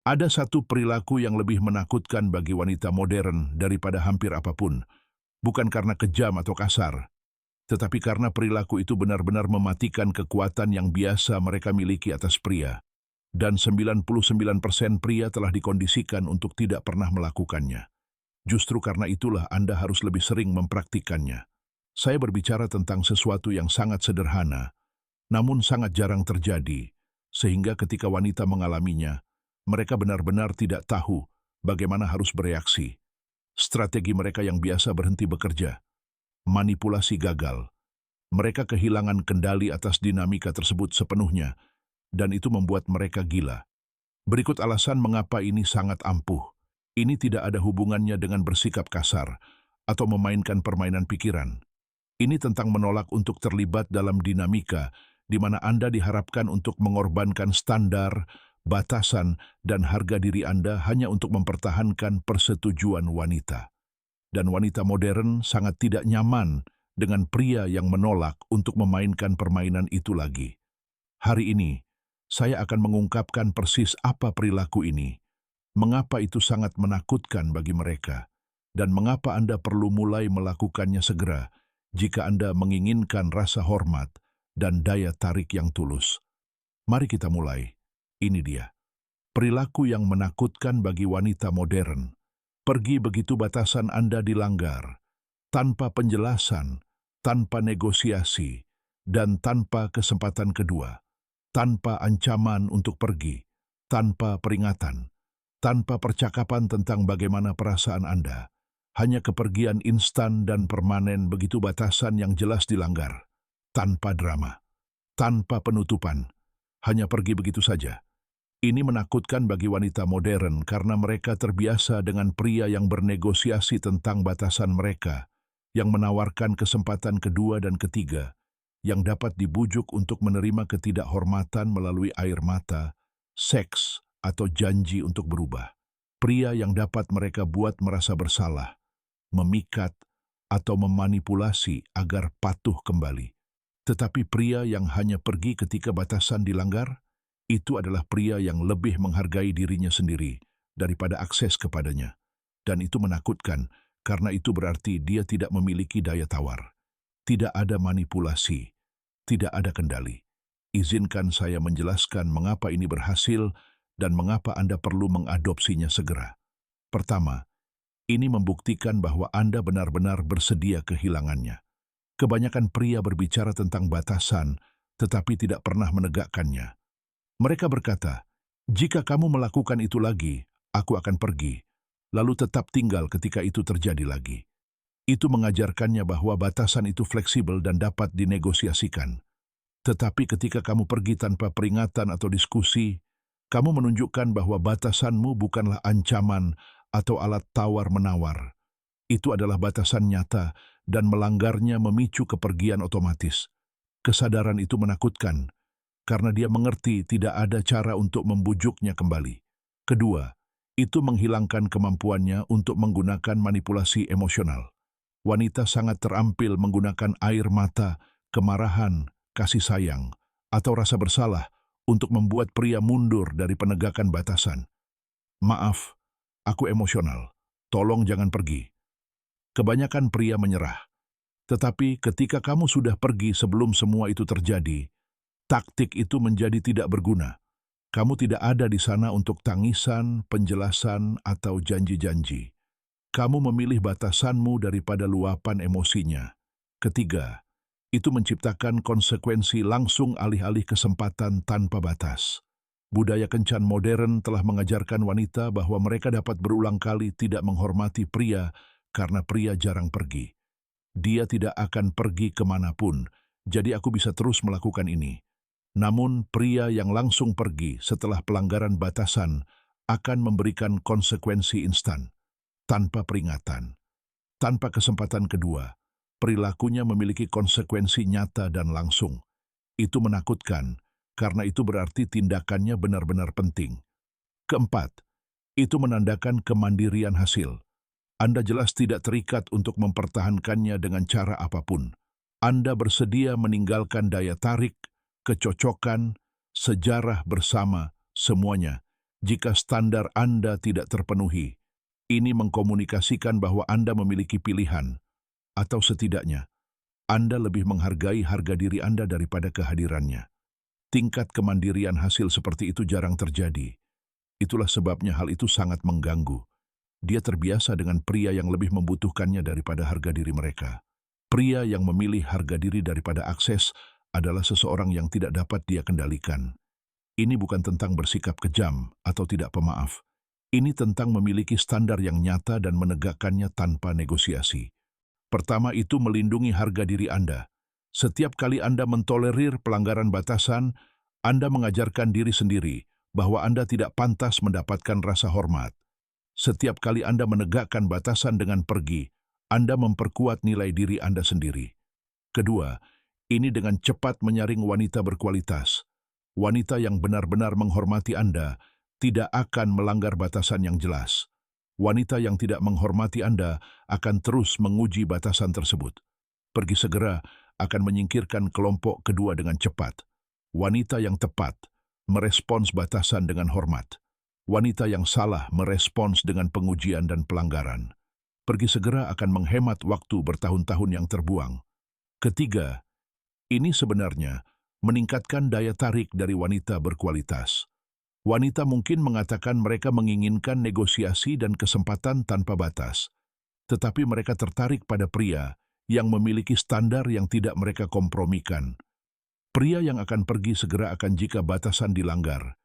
Ada satu perilaku yang lebih menakutkan bagi wanita modern daripada hampir apapun, bukan karena kejam atau kasar, tetapi karena perilaku itu benar-benar mematikan kekuatan yang biasa mereka miliki atas pria. Dan 99% pria telah dikondisikan untuk tidak pernah melakukannya. Justru karena itulah Anda harus lebih sering mempraktikkannya. Saya berbicara tentang sesuatu yang sangat sederhana, namun sangat jarang terjadi, sehingga ketika wanita mengalaminya, mereka benar-benar tidak tahu bagaimana harus bereaksi. Strategi mereka yang biasa berhenti bekerja, manipulasi gagal. Mereka kehilangan kendali atas dinamika tersebut sepenuhnya, dan itu membuat mereka gila. Berikut alasan mengapa ini sangat ampuh. Ini tidak ada hubungannya dengan bersikap kasar atau memainkan permainan pikiran. Ini tentang menolak untuk terlibat dalam dinamika di mana Anda diharapkan untuk mengorbankan standar, batasan, dan harga diri Anda hanya untuk mempertahankan persetujuan wanita. Dan wanita modern sangat tidak nyaman dengan pria yang menolak untuk memainkan permainan itu lagi. Hari ini, saya akan mengungkapkan persis apa perilaku ini, mengapa itu sangat menakutkan bagi mereka, dan mengapa Anda perlu mulai melakukannya segera jika Anda menginginkan rasa hormat dan daya tarik yang tulus. Mari kita mulai. Ini dia. Perilaku yang menakutkan bagi wanita modern. Pergi begitu batasan Anda dilanggar, tanpa penjelasan, tanpa negosiasi, dan tanpa kesempatan kedua. Tanpa ancaman untuk pergi, tanpa peringatan, tanpa percakapan tentang bagaimana perasaan Anda. Hanya kepergian instan dan permanen begitu batasan yang jelas dilanggar. Tanpa drama, tanpa penutupan, hanya pergi begitu saja. Ini menakutkan bagi wanita modern karena mereka terbiasa dengan pria yang bernegosiasi tentang batasan mereka, yang menawarkan kesempatan kedua dan ketiga, yang dapat dibujuk untuk menerima ketidakhormatan melalui air mata, seks, atau janji untuk berubah. Pria yang dapat mereka buat merasa bersalah, memikat, atau memanipulasi agar patuh kembali. Tetapi pria yang hanya pergi ketika batasan dilanggar, itu adalah pria yang lebih menghargai dirinya sendiri daripada akses kepadanya. Dan itu menakutkan, karena itu berarti dia tidak memiliki daya tawar. Tidak ada manipulasi, tidak ada kendali. Izinkan saya menjelaskan mengapa ini berhasil dan mengapa Anda perlu mengadopsinya segera. Pertama, ini membuktikan bahwa Anda benar-benar bersedia kehilangannya. Kebanyakan pria berbicara tentang batasan, tetapi tidak pernah menegakkannya. Mereka berkata, "Jika kamu melakukan itu lagi, aku akan pergi, lalu tetap tinggal ketika itu terjadi lagi." Itu mengajarkannya bahwa batasan itu fleksibel dan dapat dinegosiasikan. Tetapi ketika kamu pergi tanpa peringatan atau diskusi, kamu menunjukkan bahwa batasanmu bukanlah ancaman atau alat tawar-menawar. Itu adalah batasan nyata dan melanggarnya memicu kepergian otomatis. Kesadaran itu menakutkan, karena dia mengerti tidak ada cara untuk membujuknya kembali. Kedua, itu menghilangkan kemampuannya untuk menggunakan manipulasi emosional. Wanita sangat terampil menggunakan air mata, kemarahan, kasih sayang, atau rasa bersalah untuk membuat pria mundur dari penegakan batasan. "Maaf, aku emosional. Tolong jangan pergi." Kebanyakan pria menyerah. Tetapi ketika kamu sudah pergi sebelum semua itu terjadi, taktik itu menjadi tidak berguna. Kamu tidak ada di sana untuk tangisan, penjelasan, atau janji-janji. Kamu memilih batasanmu daripada luapan emosinya. Ketiga, itu menciptakan konsekuensi langsung alih-alih kesempatan tanpa batas. Budaya kencan modern telah mengajarkan wanita bahwa mereka dapat berulang kali tidak menghormati pria karena pria jarang pergi. Dia tidak akan pergi kemanapun, jadi aku bisa terus melakukan ini. Namun pria yang langsung pergi setelah pelanggaran batasan akan memberikan konsekuensi instan. Tanpa peringatan, tanpa kesempatan kedua, perilakunya memiliki konsekuensi nyata dan langsung. Itu menakutkan, karena itu berarti tindakannya benar-benar penting. Keempat, itu menandakan kemandirian hasil. Anda jelas tidak terikat untuk mempertahankannya dengan cara apapun. Anda bersedia meninggalkan daya tarik, kecocokan, sejarah bersama, semuanya, Jika standar Anda tidak terpenuhi, ini mengkomunikasikan bahwa Anda memiliki pilihan, atau setidaknya Anda lebih menghargai harga diri Anda daripada kehadirannya. Tingkat kemandirian hasil seperti itu jarang terjadi. Itulah sebabnya hal itu sangat mengganggu. Dia terbiasa dengan pria yang lebih membutuhkannya daripada harga diri mereka. Pria yang memilih harga diri daripada akses adalah seseorang yang tidak dapat dia kendalikan. Ini bukan tentang bersikap kejam atau tidak pemaaf. Ini tentang memiliki standar yang nyata dan menegakkannya tanpa negosiasi. Pertama itu melindungi harga diri Anda. Setiap kali Anda mentolerir pelanggaran batasan, Anda mengajarkan diri sendiri bahwa Anda tidak pantas mendapatkan rasa hormat. Setiap kali Anda menegakkan batasan dengan pergi, Anda memperkuat nilai diri Anda sendiri. Kedua, ini dengan cepat menyaring wanita berkualitas. Wanita yang benar-benar menghormati Anda tidak akan melanggar batasan yang jelas. Wanita yang tidak menghormati Anda akan terus menguji batasan tersebut. Pergi segera akan menyingkirkan kelompok kedua dengan cepat. Wanita yang tepat merespons batasan dengan hormat. Wanita yang salah merespons dengan pengujian dan pelanggaran. Pergi segera akan menghemat waktu bertahun-tahun yang terbuang. Ketiga, ini sebenarnya meningkatkan daya tarik dari wanita berkualitas. Wanita mungkin mengatakan mereka menginginkan negosiasi dan kesempatan tanpa batas, tetapi mereka tertarik pada pria yang memiliki standar yang tidak mereka kompromikan. Pria yang akan pergi segera akan jika batasan dilanggar.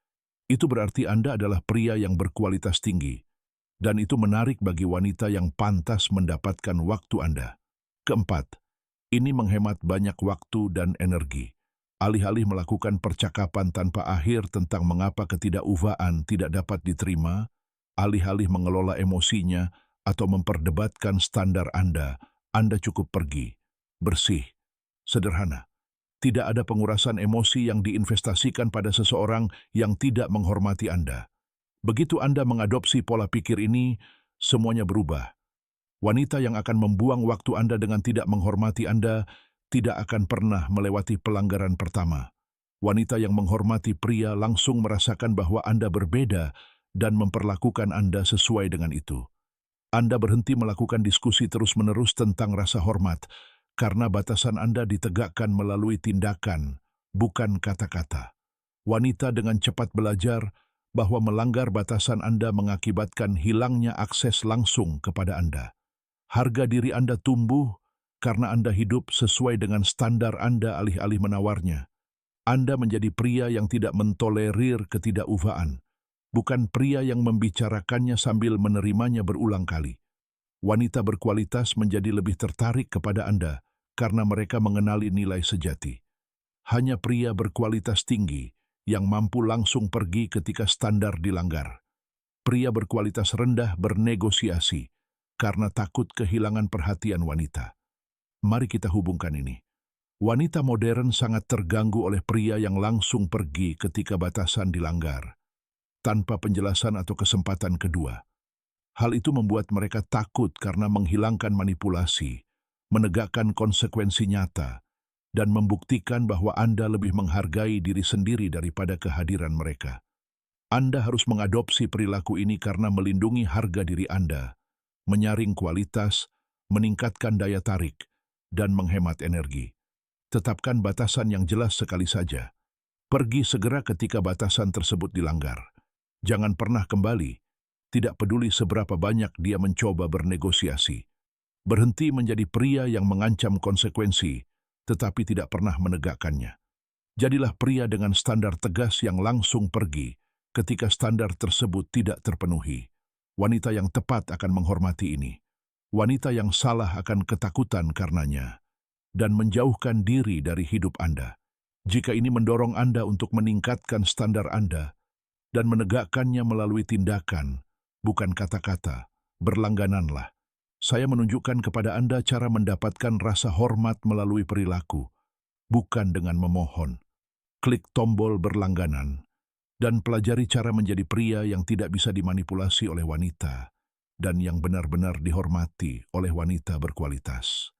Itu berarti Anda adalah pria yang berkualitas tinggi, dan itu menarik bagi wanita yang pantas mendapatkan waktu Anda. Keempat, ini menghemat banyak waktu dan energi. Alih-alih melakukan percakapan tanpa akhir tentang mengapa ketidakufaan tidak dapat diterima, alih-alih mengelola emosinya atau memperdebatkan standar Anda cukup pergi, bersih, sederhana. Tidak ada pengurasan emosi yang diinvestasikan pada seseorang yang tidak menghormati Anda. Begitu Anda mengadopsi pola pikir ini, semuanya berubah. Wanita yang akan membuang waktu Anda dengan tidak menghormati Anda tidak akan pernah melewati pelanggaran pertama. Wanita yang menghormati pria langsung merasakan bahwa Anda berbeda dan memperlakukan Anda sesuai dengan itu. Anda berhenti melakukan diskusi terus-menerus tentang rasa hormat karena batasan Anda ditegakkan melalui tindakan, bukan kata-kata. Wanita dengan cepat belajar bahwa melanggar batasan Anda mengakibatkan hilangnya akses langsung kepada Anda. Harga diri Anda tumbuh karena Anda hidup sesuai dengan standar Anda alih-alih menawarnya. Anda menjadi pria yang tidak mentolerir ketidakufaan, bukan pria yang membicarakannya sambil menerimanya berulang kali. Wanita berkualitas menjadi lebih tertarik kepada Anda karena mereka mengenali nilai sejati. Hanya pria berkualitas tinggi yang mampu langsung pergi ketika standar dilanggar. Pria berkualitas rendah bernegosiasi karena takut kehilangan perhatian wanita. Mari kita hubungkan ini. Wanita modern sangat terganggu oleh pria yang langsung pergi ketika batasan dilanggar, tanpa penjelasan atau kesempatan kedua. Hal itu membuat mereka takut karena menghilangkan manipulasi, menegakkan konsekuensi nyata, dan membuktikan bahwa Anda lebih menghargai diri sendiri daripada kehadiran mereka. Anda harus mengadopsi perilaku ini karena melindungi harga diri Anda, menyaring kualitas, meningkatkan daya tarik, dan menghemat energi. Tetapkan batasan yang jelas sekali saja. Pergi segera ketika batasan tersebut dilanggar. Jangan pernah kembali, tidak peduli seberapa banyak dia mencoba bernegosiasi. Berhenti menjadi pria yang mengancam konsekuensi, tetapi tidak pernah menegakkannya. Jadilah pria dengan standar tegas yang langsung pergi ketika standar tersebut tidak terpenuhi. Wanita yang tepat akan menghormati ini. Wanita yang salah akan ketakutan karenanya dan menjauhkan diri dari hidup Anda. Jika ini mendorong Anda untuk meningkatkan standar Anda dan menegakkannya melalui tindakan, bukan kata-kata, berlanggananlah. Saya menunjukkan kepada Anda cara mendapatkan rasa hormat melalui perilaku, bukan dengan memohon. Klik tombol berlangganan dan pelajari cara menjadi pria yang tidak bisa dimanipulasi oleh wanita dan yang benar-benar dihormati oleh wanita berkualitas.